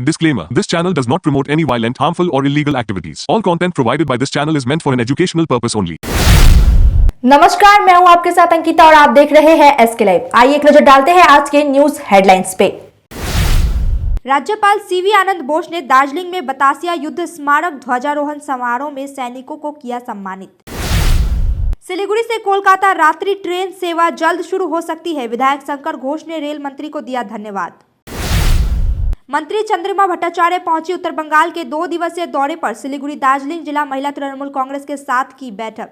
Disclaimer: This channel does not promote any violent, harmful, or illegal activities. All content provided by this channel is meant for an educational purpose only. नमस्कार, मैं हूं आपके साथ अंकिता और आप देख रहे हैं एसके लाइव। आइए एक नजर डालते हैं आज के न्यूज हेडलाइंस पे। राज्यपाल सीवी आनंद बोस ने दार्जिलिंग में बतासिया युद्ध स्मारक ध्वजारोहण समारोह में सैनिकों को किया सम्मानित। सिलीगुड़ी से कोलकाता रात्रि ट्रेन सेवा जल्द शुरू हो सकती है, विधायक शंकर घोष ने रेल मंत्री को दिया धन्यवाद। मंत्री चंद्रिमा भट्टाचार्य पहुंची उत्तर बंगाल के 2 दिवसीय दौरे पर। सिलीगुड़ी दार्जिलिंग जिला महिला तृणमूल कांग्रेस के साथ की बैठक।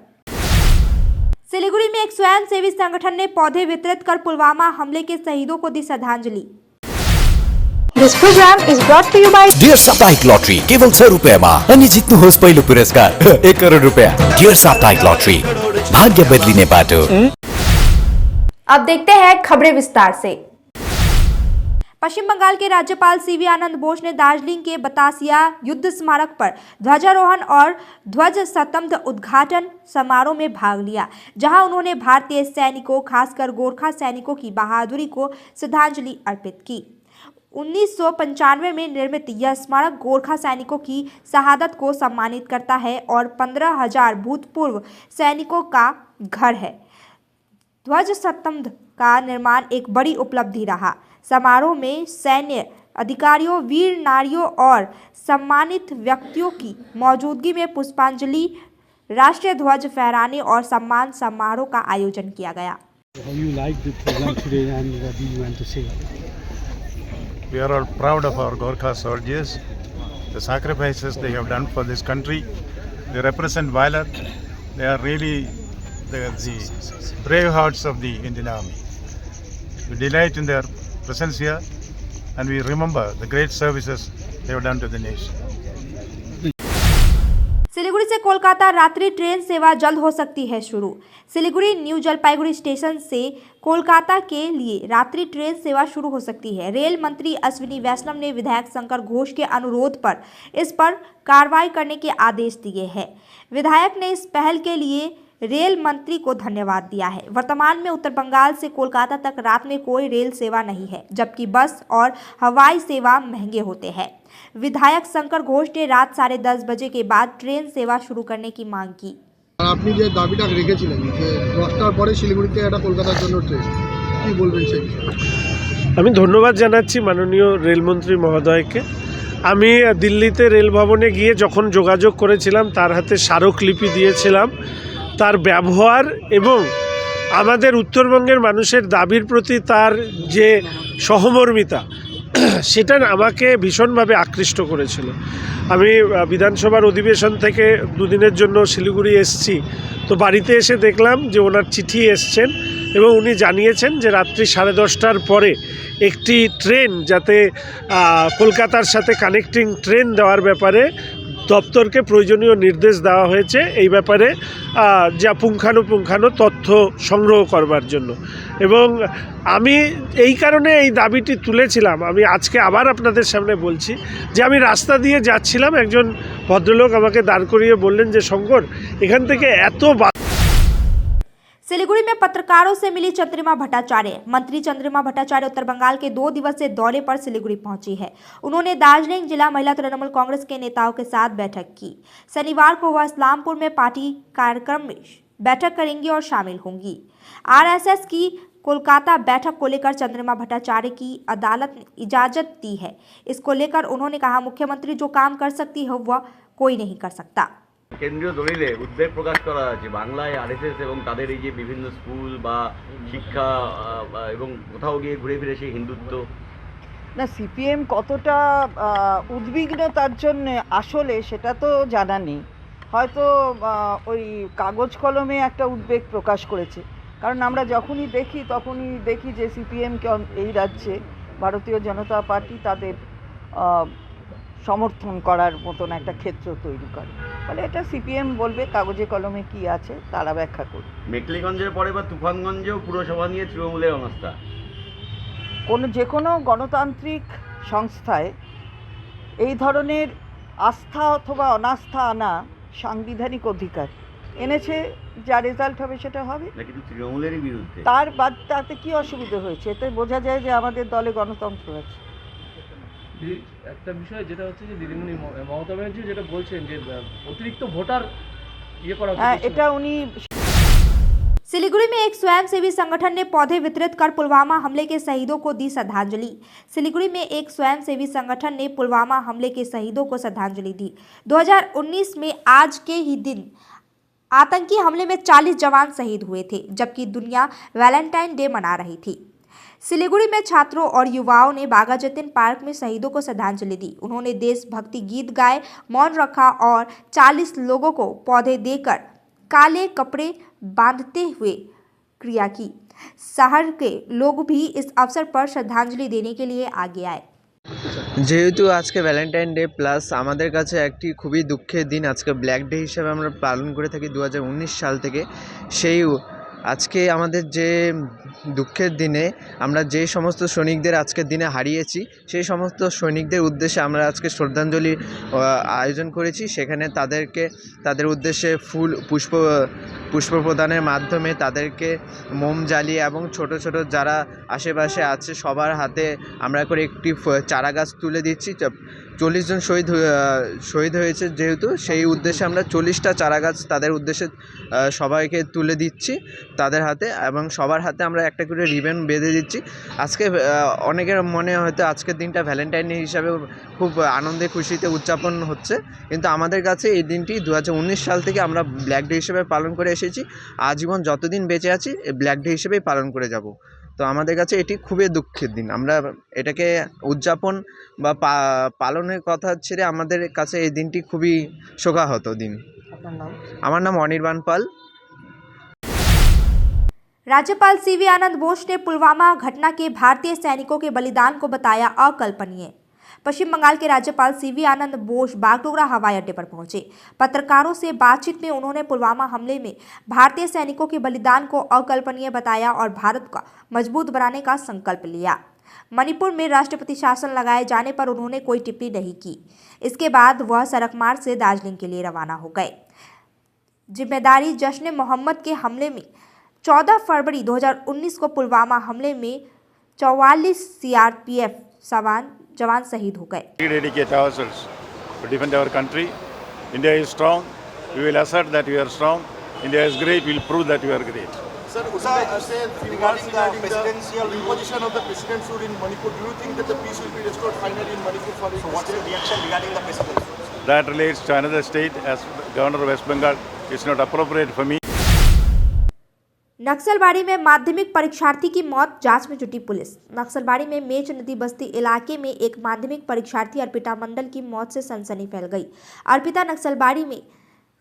सिलीगुड़ी में एक स्वयंसेवी संगठन ने पौधे वितरित कर पुलवामा हमले के शहीदों को दी श्रद्धांजलि। This program is brought to you by Dear साप्ताहिक लॉटरी केवल 100 रुपयामा अनि जित्नुहोस् पहिलो पुरस्कार 1 करोड रुपया। डियर साप्ताहिक लॉटरी, भाग्य बदलिने बाटो। अब देखते हैं खबरें विस्तार से। पश्चिम बंगाल के राज्यपाल सीवी आनंद बोस ने दार्जिलिंग के बतासिया युद्ध स्मारक पर ध्वजारोहण और ध्वज स्तंभ उद्घाटन समारोह में भाग लिया, जहां उन्होंने भारतीय सैनिकों, खासकर गोरखा सैनिकों की बहादुरी को श्रद्धांजलि अर्पित की। 1995 में निर्मित यह स्मारक गोरखा सैनिकों की शहादत को सम्मानित करता है और 15,000 भूतपूर्व सैनिकों का घर है। ध्वज स्तंभ का निर्माण एक बड़ी उपलब्धि रहा। समारोह में सैन्य अधिकारियों, वीर नारियों और सम्मानित व्यक्तियों की मौजूदगी में पुष्पांजलि, राष्ट्रीय ध्वज फहराने और सम्मान समारोह का आयोजन किया गया। We are all proud of our Gorkha soldiers, the sacrifices they have done for this country. They represent valor. They are really the brave hearts of the Indian Army. We delight in their presence here and we remember the great services they have done to the nation. Siliguri से कोलकाता रात्रि train सेवा जल्द हो सकती है शुरू। Siliguri new Jalpaiguri station से कोलकाता के लिए रात्रि ट्रेन सेवा शुरू हो सकती है। रेल मंत्री अश्विनी वैष्णव ने विधायक शंकर घोष के अनुरोध पर इस पर कार्रवाई करने के आदेश दिए हैं। विधायक ने इस पहल के लिए रेल मंत्री को धन्यवाद दिया है। वर्तमान में उत्तर बंगाल से कोलकाता तक रात में कोई रेल सेवा नहीं है, जबकि बस और हवाई सेवा महंगे होते हैं। विधायक शंकर घोष ने रात 10:30 बजे के बाद ट्रेन सेवा शुरू करने की मांग की। আপনি যে দাবিটা রেখেছিলেন যে 10টার পরে শিলিগুড়িতে একটা কলকাতার জন্য ট্রেন, কি বলবেন সেই বিষয়ে? আমি ধন্যবাদ জানাচ্ছি মাননীয় রেলমন্ত্রী মহোদয়কে। আমি দিল্লিতে রেল ভবনে গিয়ে যখন যোগাযোগ করেছিলাম, তার হাতে স্মারকলিপি দিয়েছিলাম। তার ব্যবহার এবং আমাদের উত্তরবঙ্গের মানুষের দাবির প্রতি তার যে সহমর্মিতা, সেটা আমাকে ভীষণভাবে আকৃষ্ট করেছিল। আমি বিধানসভার অধিবেশন থেকে 2 দিনের জন্য শিলিগুড়ি এসেছি, তো বাড়িতে এসে দেখলাম যে ওনার চিঠি এসছেন এবং উনি জানিয়েছেন যে রাত্রি 10:30টার পরে একটি ট্রেন যাতে কলকাতার সাথে কানেক্টিং ট্রেন দেওয়ার ব্যাপারে দপ্তরকে প্রয়োজনীয় নির্দেশ দেওয়া হয়েছে, এই ব্যাপারে যা পুঙ্খানুপুঙ্খানু তথ্য সংগ্রহ করবার জন্য। এবং আমি এই কারণে এই দাবিটি তুলেছিলাম। আমি আজকে আবার আপনাদের সামনে বলছি যে আমি রাস্তা দিয়ে যাচ্ছিলাম, একজন ভদ্রলোক আমাকে দাঁড় করিয়ে বললেন যে শঙ্কর, এখান থেকে এত सिलीगुड़ी में पत्रकारों से मिली चंद्रिमा भट्टाचार्य। मंत्री चंद्रिमा भट्टाचार्य उत्तर बंगाल के 2 दिवसीय दौरे पर सिलीगुड़ी पहुंची है। उन्होंने दार्जिलिंग जिला महिला तृणमूल कांग्रेस के नेताओं के साथ बैठक की। शनिवार को वह इस्लामपुर में पार्टी कार्यक्रम में बैठक करेंगी और शामिल होंगी। आरएसएस की कोलकाता बैठक को लेकर चंद्रिमा भट्टाचार्य की अदालत ने इजाजत दी है। इसको लेकर उन्होंने कहा, मुख्यमंत्री जो काम कर सकती है वह कोई नहीं कर सकता। কেন্দ্রীয় দলিলে উদ্বেগ প্রকাশ করা আছে বাংলায় আরএসএস এবং তাদের এই যে বিভিন্ন স্কুল বা শিক্ষা এবং কোথাও গিয়ে ঘুরে ফিরে সেই হিন্দুত্ব না, সিপিএম কতটা উদ্বিগ্ন তার জন্য আসলে সেটা তো জানা নেই। হয়তো ওই কাগজ কলমে একটা উদ্বেগ প্রকাশ করেছে, কারণ আমরা যখনই দেখি যে সিপিএমকে এই রাজ্যে ভারতীয় জনতা পার্টি তাদের সমর্থন করার মতন একটা ক্ষেত্র তৈরি করে। ফলে এটা সিপিএম বলবে, কাগজে কলমে কি আছে তারা ব্যাখ্যা করবে। মেকলিগঞ্জের পরে বা তুফানগঞ্জেও পুরসভা নিয়ে তৃণমূলের অবস্থা। যে কোনো গণতান্ত্রিক সংস্থায় এই ধরনের আস্থা অথবা অনাস্থা আনা সাংবিধানিক অধিকার এনেছে, যা রেজাল্ট হবে সেটা হবে। কিন্তু তৃণমূলেরই বিরুদ্ধে তাতে কি অসুবিধা হয়েছে? এতে বোঝা যায় যে আমাদের দলে গণতন্ত্র আছে। একটা বিষয় যেটা হচ্ছে যে দিদিমণি মমতা ব্যানার্জি যেটা বলছেন যে অতিরিক্ত ভোটার ইয়ে করা এটা উনি सिलीगुड़ी में एक स्वयंसेवी संगठन ने पौधे वितरित कर पुलवामा हमले के शहीदों को दी श्रद्धांजलि। सिलीगुड़ी में एक स्वयंसेवी संगठन ने पुलवामा हमले के शहीदों को श्रद्धांजलि दी। 2019 में आज के ही दिन आतंकी हमले में 40 जवान शहीद हुए थे, जबकि दुनिया वैलेंटाइन डे मना रही थी। सिलीगुड़ी में छात्रों और युवाओं ने बागा जतीन पार्क में शहीदों को श्रद्धांजलि दी। उन्होंने देशभक्ति गीत गाए, मौन रखा और 40 लोगों को पौधे देकर काले कपड़े बांधते हुए क्रिया की। शहर के लोग भी इस अवसर पर श्रद्धांजलि देने के लिए आगे आए। যেহেতু আজকে ভ্যালেন্টাইন ডে প্লাস আমাদের কাছে একটি খুবই দুঃখের দিন, আজকে ব্ল্যাক ডে হিসেবে আমরা পালন করে থাকি 2019 সাল থেকে। সেই আজকে আমাদের যে দুঃখের দিনে আমরা যে সমস্ত সৈনিকদের আজকের দিনে হারিয়েছি, সেই সমস্ত সৈনিকদের উদ্দেশ্যে আমরা আজকে শ্রদ্ধাঞ্জলি আয়োজন করেছি। সেখানে তাদের উদ্দেশ্যে পুষ্প প্রদানের মাধ্যমে তাদেরকে মোম জ্বালিয়ে এবং ছোট ছোট যারা আশেপাশে আছে সবার হাতে আমরা করে একটি চারা গাছ তুলে দিচ্ছি। 40 জন শহীদ হয়েছে যেহেতু, সেই উদ্দেশ্যে আমরা 40টা চারা গাছ তাদের উদ্দেশ্যে সবাইকে তুলে দিচ্ছি তাদের হাতে, এবং সবার হাতে আমরা একটা করে রিবন বেঁধে দিচ্ছি। আজকে অনেকের মনে হয়তো আজকের দিনটা ভ্যালেন্টাইন ডে হিসাবে খুব আনন্দে খুশিতে উদযাপন হচ্ছে, কিন্তু আমাদের কাছে এই দিনটি 2019 সাল থেকে আমরা ব্ল্যাক ডে হিসেবে পালন করে এসেছি। আজীবন যতদিন বেঁচে আছি এই ব্ল্যাক ডে হিসেবেই পালন করে যাব। তো আমাদের কাছে এটি খুবই দুঃখের দিন। আমরা এটাকে উদযাপন বা পালনের কথা ছেড়ে আমাদের কাছে এই দিনটি খুবই শোকাহত দিন। আমার নাম অনির্বাণ পাল। राज्यपाल सीवी आनंद बोस ने पुलवामा घटना के भारतीय सैनिकों के बलिदान को बताया अकल्पनीय। पश्चिम बंगाल के राज्यपाल सीवी आनंद बोस बागडोगरा हवाई अड्डे पर पहुंचे। पत्रकारों से बातचीत में उन्होंने पुलवामा हमले में भारतीय सैनिकों के बलिदान को अकल्पनीय बताया और भारत का मजबूत बनाने का संकल्प लिया। मणिपुर में राष्ट्रपति शासन लगाए जाने पर उन्होंने कोई टिप्पणी नहीं की। इसके बाद वह सड़क मार्ग से दार्जिलिंग के लिए रवाना हो गए। जिम्मेदारी जश्न मोहम्मद के हमले में 14 फरवरी 2019 को पुलवामा हमले में 44 CRPF जवान शहीद हो गए। We dedicate ourselves to defend our country. India is strong. We will assert that we are strong. India is great. We will prove that we are great. Sir, regarding the presidential imposition of the presidenthood in Manipur, do you think that the peace will be restored finally in Manipur for so what's your reaction regarding the president? That relates to another state. As Governor of West Bengal, it's not appropriate for me. Naxalbari में माध्यमिक परीक्षार्थी की मौत, जांच में जुटी police. Naxalbari में match नदी बस्ती इलाके में एक माध्यमिक परीक्षार्थी अर्पिता मंडल की मौत से सनसनी फैल गई। अर्पिता नक्सलबाड़ी में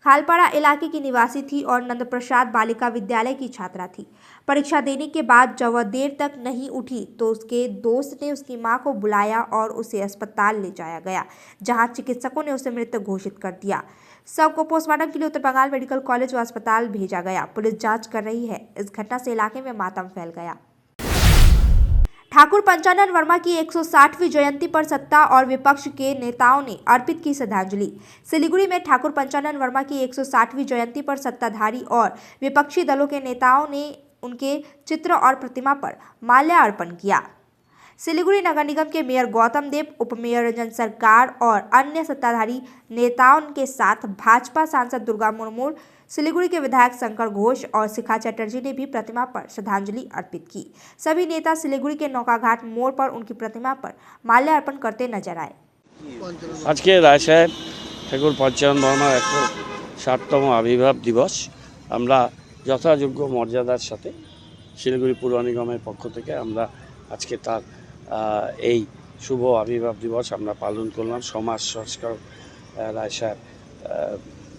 खालपाड़ा इलाके की निवासी थी और नंद प्रसाद बालिका विद्यालय की छात्रा थी। परीक्षा देने के बाद जब वह देर तक नहीं उठी तो उसके दोस्त ने उसकी मां को बुलाया और उसे अस्पताल ले जाया गया, जहां चिकित्सकों ने उसे मृत घोषित कर दिया। शव को पोस्टमार्टम के लिए उत्तर बंगाल मेडिकल कॉलेज व अस्पताल भेजा गया। पुलिस जांच कर रही है। इस घटना से इलाके में मातम फैल गया। ठाकुर पंचानन वर्मा की 160वीं जयंती पर सत्ता और विपक्ष के नेताओं ने अर्पित की श्रद्धांजलि। सिलीगुड़ी में ठाकुर पंचानन वर्मा की 160वीं जयंती पर सत्ताधारी और विपक्षी दलों के नेताओं ने उनके चित्र और प्रतिमा पर माल्यार्पण किया। सिलीगुड़ी नगर निगम के मेयर गौतम देव, उप मेयर रंजन सरकार और अन्य सत्ताधारी नेताओं के साथ भाजपा सांसद दुर्गा मुर्मू, सिलीगुड़ी के विधायक शंकर घोष और शिखा चटर्जी ने भी प्रतिमा पर श्रद्धांजलि अर्पित की। सभी नेता सिलीगुड़ी के नौकाघाट मोड़ पर उनकी प्रतिमा पर माल्यार्पण करते नजर आए। आज के राय साहेब ठाकुर पंचानन वर्मार 160तम आविर्भाव दिवस আমরা যথাযোগ্য মর্যাদার সাথে শিলিগুড়ি পৌর নিগমের পক্ষ থেকে আমরা আজকে তার এই শুভ আবির্ভাব দিবস আমরা পালন করলাম। সমাজ সংস্কারক রায় সাহেব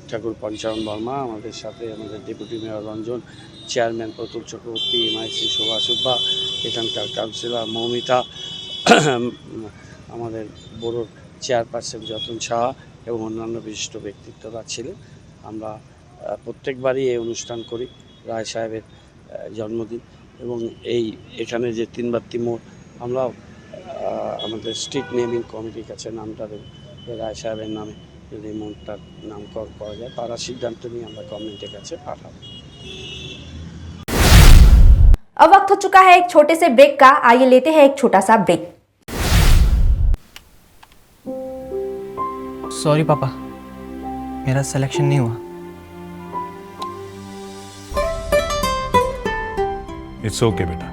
ঠাকুর পঞ্চানন বর্মা, আমাদের সাথে আমাদের deputy mayor Ranjan, chairman Pratul Chakraborty, MIC Shobha Subba, এখানকার কাউন্সিলর মৌমিতা, আমাদের বোর্ডের চেয়ারপারসন যতন সাহা এবং অন্যান্য বিশিষ্ট ব্যক্তিত্বরা ছিলেন। আমরা প্রত্যেকবারই এই অনুষ্ঠান করি রায় সাহেবের জন্মদিন, এবং এখানে যে 3 বাত্তি মোড় আমরা আমাদের স্ট্রিট নেমিং কমিটির কাছে নামটা দেব, রায় সাহেবের নামে যদি মোড়টার নামকরণ করা যায়, তারা সিদ্ধান্ত নিয়ে আমরা গভর্नमेंट কাছে পাঠাবো। अब वक्त हो चुका है एक छोटे से ब्रेक का। आइए लेते हैं एक छोटा सा ब्रेक। सॉरी पापा, मेरा सिलेक्शन नहीं हुआ। इट्स ओके बेटा,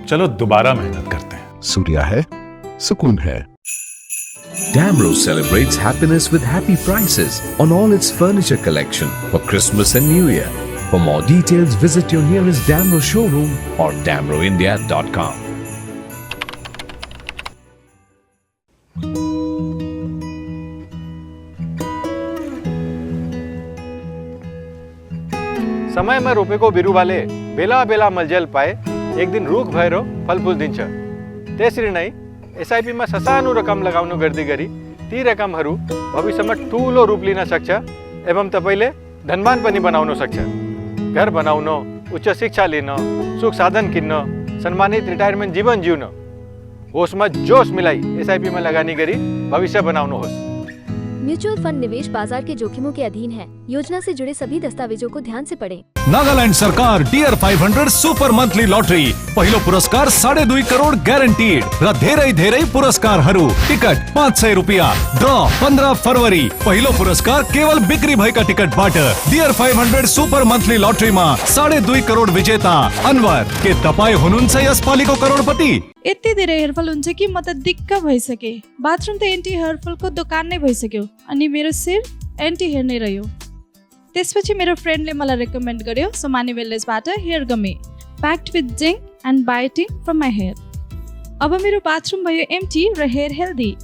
चलो दोबारा मेहनत करते हैं। सूर्या है, सुकून है। Damro celebrates happiness with happy prices on all its furniture collection for Christmas and New Year. For more details, visit your nearest Damro showroom or damroindia.com. समय में रोपे को बिरु वाले बेला बेला मलजल पाए एक दिन रूख भैरो फलफूल दिन्छ। त्यसरी नै एसआईपी में ससानो रकम लगाउनु गर्दै गरी ती रकमहरू भविष्यमा ठूलो रूप लिन सक्छ एवं तपाईले धनवान पनि बनाउन सक्छ। घर बनाउन, उच्च शिक्षा लिन, सुख साधन किन्न, सम्मानित रिटायरमेन्ट जीवन जिउन होसमा जोश मिलाई एसआईपी में लगानी गरी भविष्य बनाउनुहोस्। म्यूचुअल फंड निवेश बाजार के जोखिमों के अधीन है। योजना से जुड़े सभी दस्तावेजों को ध्यान से पढ़ें। नागालैंड सरकार डियर 500 सुपर मंथली लॉटरी पहिलो पुरस्कार 2.5 करोड़ ग्यारेंटीड र धेरै धेरै पुरस्कारहरू। टिकट 500 रुपैयाँ। ड्र 15 फरवरी। पहिलो पुरस्कार केवल बिक्री भएका टिकटबाट। डियर 500 सुपर मंथली लॉटरीमा 2.5 करोड़ विजेता अनवर। के तपाई हुनुहुन्छ यसपालिको करोडपति? यति धेरै हेयरफल हुन्छ कि म त दिक्क भइसके। बाथरुम त एन्टी हेयरफलको दोकान नै भइसक्यो अनि मेरो सिर एन्टी हेयर नै रह्यो। त्यसपछि मेरो फ्रेन्डले मलाई रेकमेन्ड गर्यो सोमानी वेलनेसबाट hair gummy packed with zinc and biotin from my hair. अब मेरो बाथरुम भयो एम्टी र हेयर हेल्दी।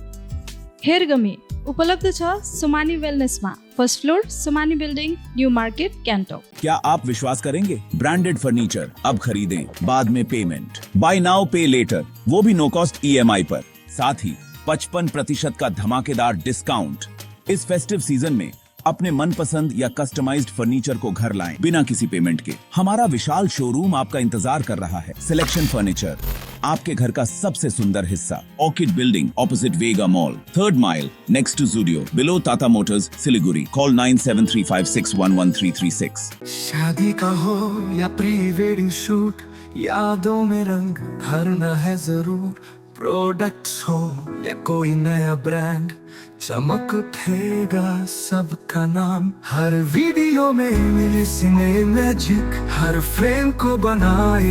हेयर गमी उपलब्ध छ सोमानी वेलनेसमा, first floor Somani building, new market, Gangtok. क्या आप विश्वास करेंगे? ब्रांडेड फर्नीचर अब खरीदें, बाद में पेमेंट, बाय नाउ पे लेटर, वो भी नो कॉस्ट EMI पर। साथ ही 55% का धमाकेदार डिस्काउंट। इस फेस्टिव सीजन में अपने मनपसंद या कस्टमाइज्ड फर्नीचर को घर लाएं बिना किसी पेमेंट के। हमारा विशाल शोरूम आपका इंतजार कर रहा है। सिलेक्शन फर्नीचर, आपके घर का सबसे सुंदर हिस्सा। Orchid Building opposite Vega Mall, 3rd mile next to Zudio, below Tata Motors, Siliguri. Call 9735611336। शादी का हो या प्री वेडिंग शूट, यादों में रंग भरना है जरूर। प्रोडक्ट्स हो या कोई नया ब्रांड, चमक उठेगा सबका नाम। हर वीडियो में मिले सिने मैजिक, हर फ्रेम को बनाए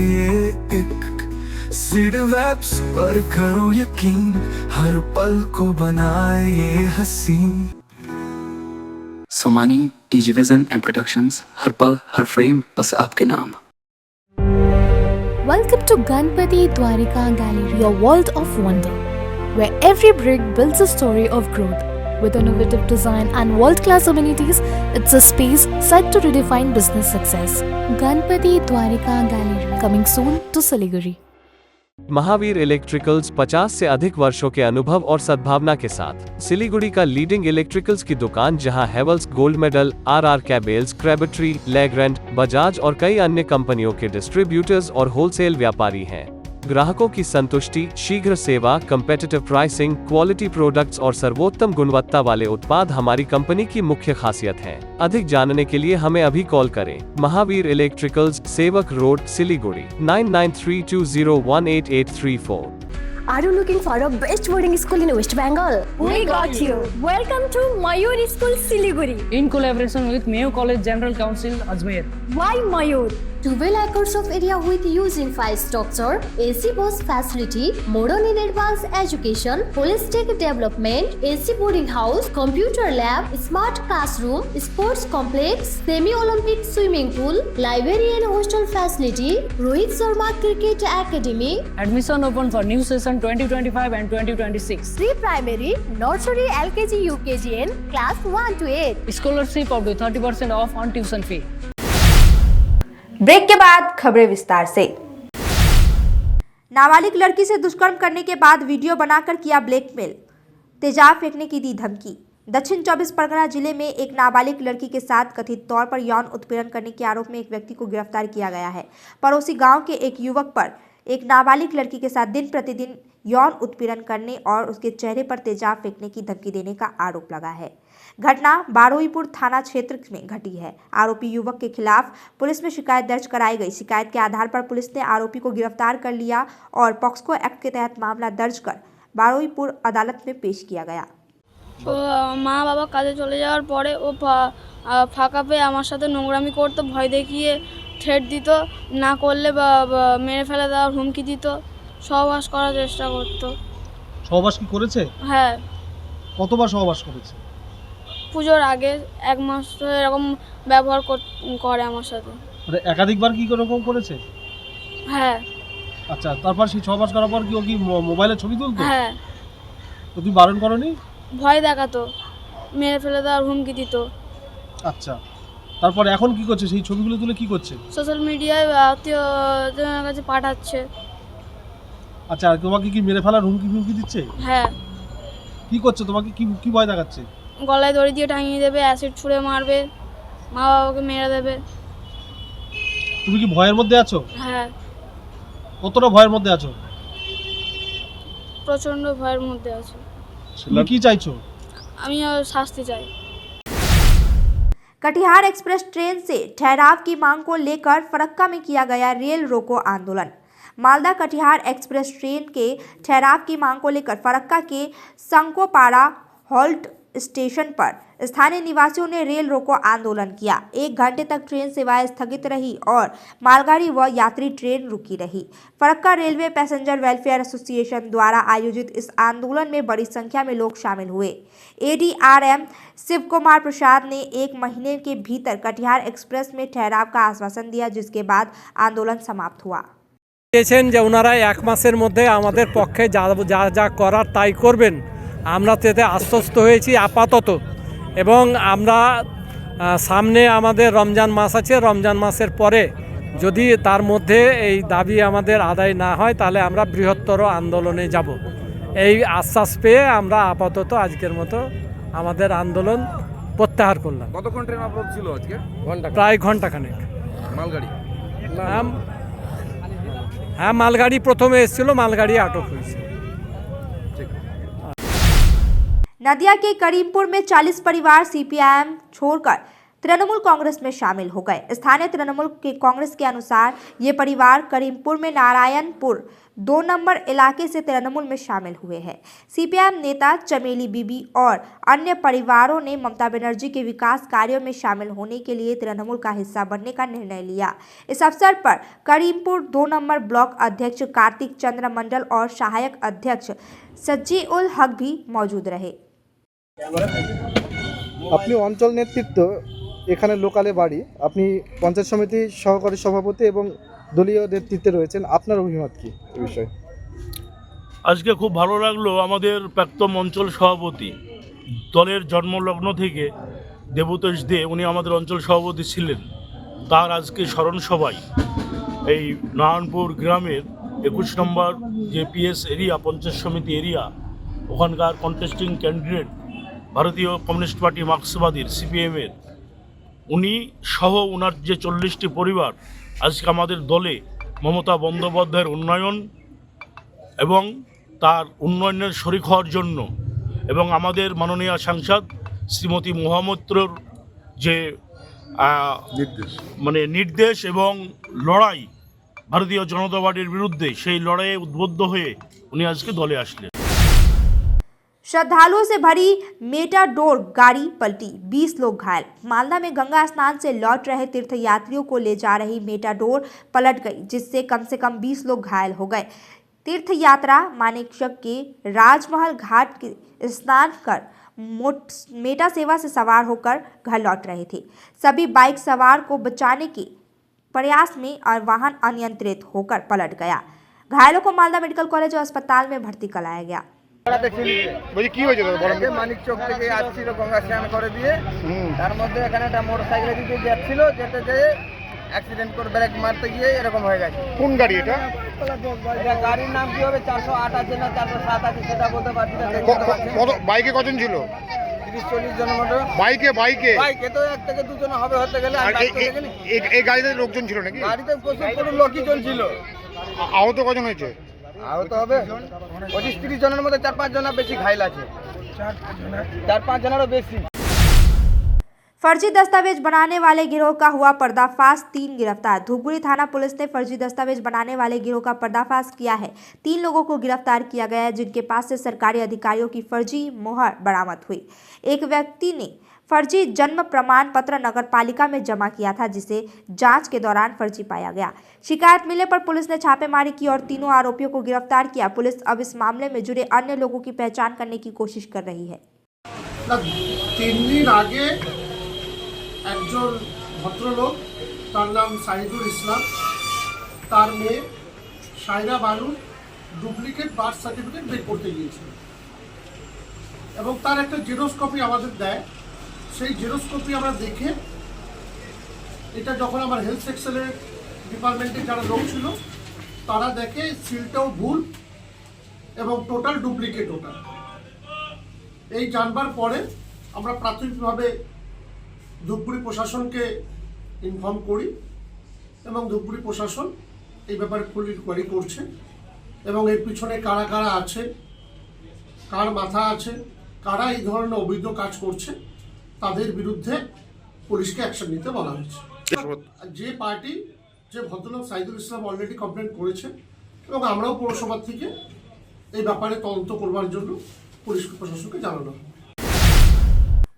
एक सीड वेब्स पर करो यकीन, हर पल को बनाए ये हसीन। सोमानी टीजीविजन एंड प्रोडक्शंस, हर पल हर फ्रेम बस आपके नाम। Welcome to Ganpati Dwarika Gallery, your world of wonder, where every brick builds a story of growth. With innovative design and world-class amenities, it's a space set to redefine business success. Ganpati Dwarika Gallery, coming soon to Siliguri. Mahavir electricals 50 से अधिक वर्षों के अनुभव और सद्भावना के साथ सिलीगुड़ी का लीडिंग इलेक्ट्रिकल्स की दुकान, जहां Havells gold medal, RR cables, Crabtree, Legrand, Bajaj और कई अन्य कंपनियों के डिस्ट्रीब्यूटर्स और होलसेल व्यापारी हैं। ग्राहकों की संतुष्टि, शीघ्र सेवा, कम्पेटिटिव प्राइसिंग, क्वालिटी प्रोडक्ट्स और सर्वोत्तम गुणवत्ता वाले उत्पाद हमारी कंपनी की मुख्य खासियत हैं। अधिक जानने के लिए हमें अभी कॉल करें। महावीर इलेक्ट्रिकल्स, सेवक road, Siliguri, 9932018834। Are you looking for a best boarding school in West Bengal? We got you. Welcome to Mayur School, Siliguri. In collaboration with Mayo College General Council, Ajmer. Why Mayur? 12 acres of area with huge infrastructure, AC bus facility, modern and advanced education, holistic development, AC boarding house, computer lab, smart classroom, sports complex, semi-Olympic swimming pool, library and hostel facility, Rohit Sharma Cricket Academy. Admission open for new session 2025 and 2026. Pre-primary, nursery, LKG, UKG and class 1 to 8. Scholarship up to 30% off on tuition fee. Break के बाद खबरें विस्तार से। नाबालिग लड़की से दुष्कर्म करने के बाद वीडियो बनाकर किया ब्लैकमेल, तेजाब फेंकने की दी धमकी। दक्षिण 24 परगना जिले में एक नाबालिग लड़की के साथ कथित तौर पर यौन उत्पीड़न करने के आरोप में एक व्यक्ति को गिरफ्तार किया गया है। पड़ोसी गांव के एक युवक पर एक नाबालिग लड़की के साथ दिन प्रतिदिन यौन उत्पीड़न करने और उसके चेहरे पर तेजाब फेंकने की धमकी देने का आरोप लगा है। घटना बारोईपुर थाना क्षेत्र में घटी है। आरोपी युवक के खिलाफ पुलिस में शिकायत दर्ज कराई गई। शिकायत के आधार पर पुलिस ने आरोपी को गिरफ्तार कर लिया और पॉक्सो एक्ट के तहत मामला दर्ज कर बारोईपुर अदालत में पेश किया गया। ও মা বাবা কাজে চলে যাওয়ার পরে ও ফাঁকা পেয়ে আমার সাথে নোংরামি করতো, ভয় দেখিয়ে থ্রেট দিত, না করলে বা মেরে ফেলে দেওয়ার হুমকি দিত, সহবাস করার চেষ্টা করতো। সহবাস কি করেছে? হ্যাঁ, কতবার সহবাস করেছে? পুজোর আগে 1 মাস ধরে এরকম ব্যবহার করে আমার সাথে। মানে একাধিকবার কি এরকম করেছে? হ্যাঁ। আচ্ছা, তারপর সেই সহবাস করার পর কি ও কি মোবাইলে ছবি তুলতো? হ্যাঁ। তো তুমি বারণ করনি? ভয় দেখাতো, মেরে ফেলে দেওয়ার হুমকি দিত। আচ্ছা, তারপর এখন কি করছে? সেই ছবিগুলো তুলে কি করছে? সোশ্যাল মিডিয়ায় আত্মীয়জনের কাছে পাঠাচ্ছে। আচ্ছা, আর তোমাকে কি মেরে ফেলার হুমকি দিচ্ছে? হ্যাঁ। কি করছে? তোমাকে কি ভয় দেখাচ্ছে? গলায় দড়ি দিয়ে টাঙিয়ে দেবে, অ্যাসিড ছুঁড়ে মারবে, মা বাবাকে মেরে দেবে। তুমি কি ভয়ের মধ্যে আছো? হ্যাঁ। কতটা ভয়ের মধ্যে আছো? প্রচন্ড ভয়ের মধ্যে আছি। তুমি কি চাইছো? আমি শাস্তি চাই। कटिहार एक्सप्रेस ट्रेन से ठहराव की मांग को लेकर फरक्का में किया गया रेल रोको आंदोलन। मालदा कटिहार एक्सप्रेस ट्रेन के ठहराव की मांग को लेकर फरक्का के संकोपाड़ा हॉल्ट स्टेशन पर स्थानीय निवासियों ने रेल रोको आंदोलन किया। 1 घंटे तक ट्रेन सेवाएं स्थगित रही और मालगाड़ी व यात्री ट्रेन रुकी रही। Farakka railway passenger welfare association द्वारा आयोजित इस आंदोलन में बड़ी संख्या में लोग शामिल हुए। एडीआरएम शिव कुमार प्रसाद ने 1 महीने के भीतर कटिहार एक्सप्रेस में ठहराव का आश्वासन दिया, जिसके बाद आंदोलन समाप्त हुआ। চেয়েছেন যে ওনারা 1 মাসের মধ্যে আমাদের পক্ষে যা যা করার তাই করবেন। আমরা তাতে আশ্বস্ত হয়েছি আপাতত, এবং আমরা সামনে আমাদের রমজান মাস আছে, রমজান মাসের পরে যদি তার মধ্যে এই দাবি আমাদের আদায় না হয় তাহলে আমরা বৃহত্তর আন্দোলনে যাব। এই আশ্বাস পেয়ে আমরা আপাতত আজকের মতো আমাদের আন্দোলন প্রত্যাহার করলাম। কতক্ষণ ট্রেন অবরোধ ছিল আজকে? প্রায় ঘন্টাখানেক। মালগাড়ি? হ্যাঁ, মালগাড়ি প্রথমে এসেছিল, মালগাড়ি আটক হয়েছে। नदिया के करीमपुर में 40 परिवार सीपीआईएम छोड़कर तृणमूल कांग्रेस में शामिल हो गए। स्थानीय तृणमूल कांग्रेस के अनुसार ये परिवार करीमपुर में नारायणपुर 2 नंबर इलाके से तृणमूल में शामिल हुए हैं। सीपीआईएम नेता चमेली बीबी और अन्य परिवारों ने ममता बनर्जी के विकास कार्यों में शामिल होने के लिए तृणमूल का हिस्सा बनने का निर्णय लिया। इस अवसर पर करीमपुर 2 नंबर ब्लॉक अध्यक्ष कार्तिक चंद्र मंडल और सहायक अध्यक्ष सज्जी उल हक भी मौजूद रहे। আপনি অঞ্চল নেতৃত্ব, এখানে লোকালে বাড়ি, আপনি পঞ্চায়েত সমিতির সহকারী সভাপতি এবং দলীয় নেতৃত্বে রয়েছেন, আপনার অভিমত কি এই বিষয়ে? আজকে খুব ভালো লাগলো, আমাদের প্রাক্তন অঞ্চল সভাপতি দলের জন্মলগ্ন থেকে দেবতোষ দে, উনি আমাদের অঞ্চল সভাপতি ছিলেন, তার আজকে স্মরণ সভায় এই নারায়ণপুর গ্রামের 21 নম্বর যে পিএস এরিয়া, পঞ্চায়েত সমিতি এরিয়া, ওখানকার কন্টেস্টিং ক্যান্ডিডেট ভারতীয় কমিউনিস্ট পার্টি মার্ক্সবাদীর সিপিএমের উনি সহ ওনার যে 40টি পরিবার আজকে আমাদের দলে মমতা বন্দ্যোপাধ্যায়ের উন্নয়ন এবং তার উন্নয়নের শরিক হওয়ার জন্য, এবং আমাদের মাননীয় সাংসদ শ্রীমতী মহামৈত্রর যে নির্দেশ এবং লড়াই ভারতীয় জনতা পার্টির বিরুদ্ধে, সেই লড়াইয়ে উদ্বুদ্ধ হয়ে উনি আজকে দলে আসলেন। श्रद्धालुओं से भरी मेटाडोर गाड़ी पलटी, 20 लोग घायल। मालदा में गंगा स्नान से लौट रहे तीर्थयात्रियों को ले जा रही मेटाडोर पलट गई, जिससे कम से कम 20 लोग घायल हो गए। तीर्थयात्रा मानेकशॉक के राजमहल घाट के स्नान कर मेटा सेवा से सवार होकर घर लौट रहे थे। सभी बाइक सवार को बचाने के प्रयास में और वाहन अनियंत्रित होकर पलट गया। घायलों को मालदा मेडिकल कॉलेज और अस्पताल में भर्ती कराया गया। মানিক চক থেকে আসছিল গঙ্গা স্নান করে দিয়ে, তার মধ্যে এখানে একটা মোটরসাইকেল দিকে যাচ্ছিল, যেতে যেয়ে অ্যাক্সিডেন্ট করে ব্রেক মারতে গিয়ে এরকম হয়ে গেছে। কোন গাড়ি এটা? এটা গাড়ির নাম কি হবে, 408 আছে না 407 আছে সেটা বলতে পারছি না। বাইকে কজন ছিল? 30-40 জনের মতো। বাইকে তো 1 থেকে 2 জন হবে হতে গেলে। এই গাড়িতে লোকজন ছিল নাকি? গাড়িতে প্রচুর লোকই চলছিল। আহত কজন হয়েছে? আহত হবে 25-30 জনের মধ্যে 4-5 জন বেশি ঘায়ল আছে, 4-5 জনেরও বেশি। फर्जी दस्तावेज बनाने वाले गिरोह का हुआ पर्दाफाश, 3 गिरफ्तार। धूपगुड़ी थाना पुलिस ने फर्जी दस्तावेज बनाने वाले गिरोह का पर्दाफाश किया है। 3 लोगों को गिरफ्तार किया गया है, जिनके पास से सरकारी अधिकारियों की फर्जी मोहर बरामद हुई। एक व्यक्ति ने फर्जी जन्म प्रमाण पत्र नगर पालिका में जमा किया था, जिसे जांच के दौरान फर्जी पाया गया। शिकायत मिलने पर पुलिस ने छापेमारी की और तीनों आरोपियों को गिरफ्तार किया। पुलिस अब इस मामले में जुड़े अन्य लोगों की पहचान करने की कोशिश कर रही है। 3 दिन आगे একজন ভদ্রলোক, তার নাম সাইদুল ইসলাম, তার মেয়ে সাইরা বানুর ডুপ্লিকেট বার্থ সার্টিফিকেট বের করতে গিয়েছিল এবং তার একটা জেরক্স কপি আমাদের দেয়। সেই জেরক্স কপি আমরা দেখে এটা যখন আমার হেলথ সেকশনের ডিপার্টমেন্টে যারা লোক ছিল তারা দেখে সিলটাও ভুল এবং টোটাল ডুপ্লিকেট ওটা। এই জানবার পরে আমরা প্রাথমিকভাবে ধূপগুড়ি প্রশাসনকে ইনফর্ম করি এবং ধূপগুড়ি প্রশাসন এই ব্যাপারে ফুল ইনকোয়ারি করছে এবং এর পিছনে কারা কারা আছে, কার মাথা আছে, কারা এই ধরনের অবৈধ কাজ করছে তাদের বিরুদ্ধে পুলিশকে অ্যাকশন নিতে বলা হয়েছে। যে পার্টি, যে ভদ্রলোক সাইদুল ইসলাম অলরেডি কমপ্লেন করেছে এবং আমরাও পৌরসভা থেকে এই ব্যাপারে তদন্ত করবার জন্য পুলিশ প্রশাসনকে জানানো হয়।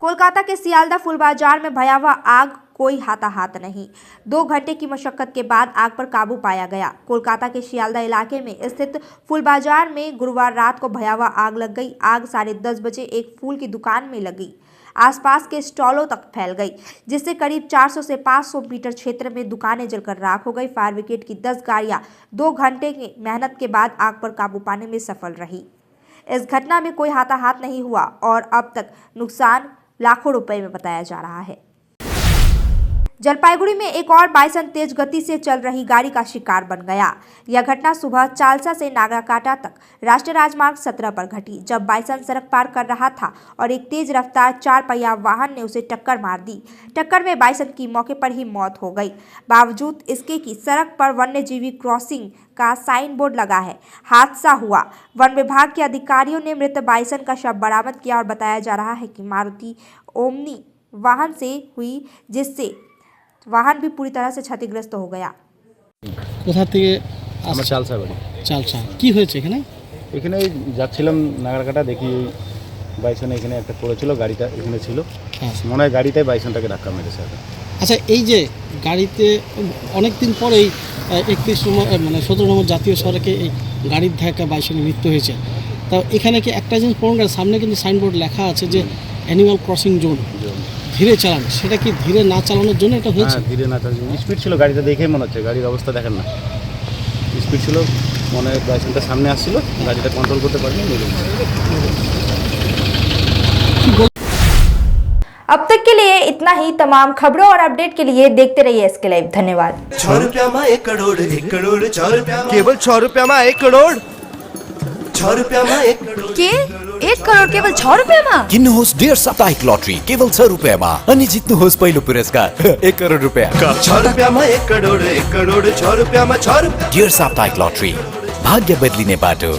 कोलकाता के सियालदा फूल बाजार में भयावह आग, कोई हाथाहाथ नहीं। 2 घंटे की मशक्कत के बाद आग पर काबू पाया गया। कोलकाता के सियालदा इलाके में स्थित फूल बाजार में गुरुवार रात को भयावह आग लग गई। आग 10:30 बजे एक फूल की दुकान में लगी, आसपास के स्टॉलों तक फैल गई, जिससे करीब 400 से 500 मीटर क्षेत्र में दुकानें जलकर राख हो गई। फायर ब्रिगेड की 10 गाड़ियां 2 घंटे की मेहनत के बाद आग पर काबू पाने में सफल रही। इस घटना में कोई हाथाहाथ नहीं हुआ और अब तक नुकसान लाखों रुपए में बताया जा रहा है। जलपाईगुड़ी में एक और बाइसन तेज गति से चल रही गाड़ी का शिकार बन गया। यह घटना सुबह चालसा से नागराकाटा तक राष्ट्रीय राजमार्ग 17 पर घटी, जब बाइसन सड़क पार कर रहा था और एक तेज रफ्तार 4 पहिया वाहन ने उसे टक्कर मार दी। टक्कर में बाइसन की मौके पर ही मौत हो गई। बावजूद इसके कि सड़क पर वन्यजीवी क्रॉसिंग का साइन बोर्ड लगा है, हादसा हुआ। वन विभाग के अधिकारियों ने मृत बाइसन का शव बरामद किया और बताया जा रहा है कि मारुति ओमनी वाहन से हुई, जिससे वाहन भी पूरी तरह से क्षतिग्रस्त हो गया। কোথা থেকে? আমার চালসা বাড়ি। চালসা। কি হয়েছে এখানে? এখানে যাচ্ছিলাম নাগারকাটা, দেখি বাইসন এখানে একটা পড়েছিল, গাড়িটা এখানে ছিল, মনে হয় গাড়িটাই বাইসনটাকে ধাক্কা মেরেছে। আচ্ছা, এই যে গাড়িতে অনেক দিন পরেই 31 নম্বর মানে 17 নম্বর জাতীয় সড়কে এই গাড়ির ধাক্কা বাইসনের মৃত্যু হয়েছে। তা এখানে কি একটা জিনিস পড়ুন, সামনে কিন্তু সাইনবোর্ড লেখা আছে যে অ্যানিমাল ক্রসিং জোন, ধীরে চালান। সেটা কি ধীরে না চালানোর জন্য এটা হয়েছে? হ্যাঁ, ধীরে না চালানোর। স্পিড ছিল গাড়িটা, দেখেই মনে হচ্ছে, গাড়ির অবস্থা দেখেন না, স্পিড ছিল, মনে হয় বাইসনটা সামনে আসছিল, গাড়িটা কন্ট্রোল করতে পারেনি। अब तक के लिए इतना ही। तमाम खबरों और अपडेट के लिए देखते रहिए SK लाइव। धन्यवाद। 6 रुपया में 1 करोड़, 1 करोड़ 6 रुपया में, केवल 6 रुपया में 1 करोड़, 6 रुपया में 1 करोड़ के 1 करोड़ केवल 6 रुपया में। किन्नुहोस् डेढ साप्ताहिक लटरी केवल 6 रुपैयाँमा अनि जित्नुहोस् पहिलो पुरस्कार 1 करोड रुपैयाँ। 6 रुपया में 1 करोड़, 1 करोड़ 6 रुपया में 6 रुपया। डेढ साप्ताहिक लटरी, भाग्य बदलिने बाटो।